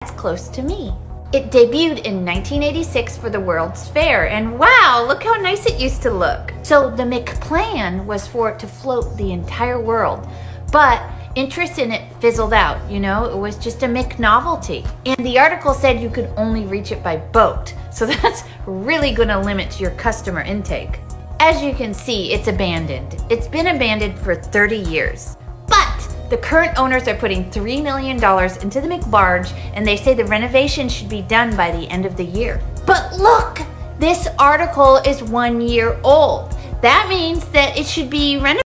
That's close to me. It debuted in 1986 for the World's Fair, and wow, look how nice it used to look. So the McPlan was for it to float the entire world, but interest in it fizzled out, you know, it was just a McNovelty. And the article said you could only reach it by boat, so that's really gonna limit your customer intake. As you can see, it's abandoned. It's been abandoned for 30 years. But the current owners are putting $3 million into the McBarge, and they say the renovation should be done by the end of the year. But look, this article is 1 year old. That means that it should be renovated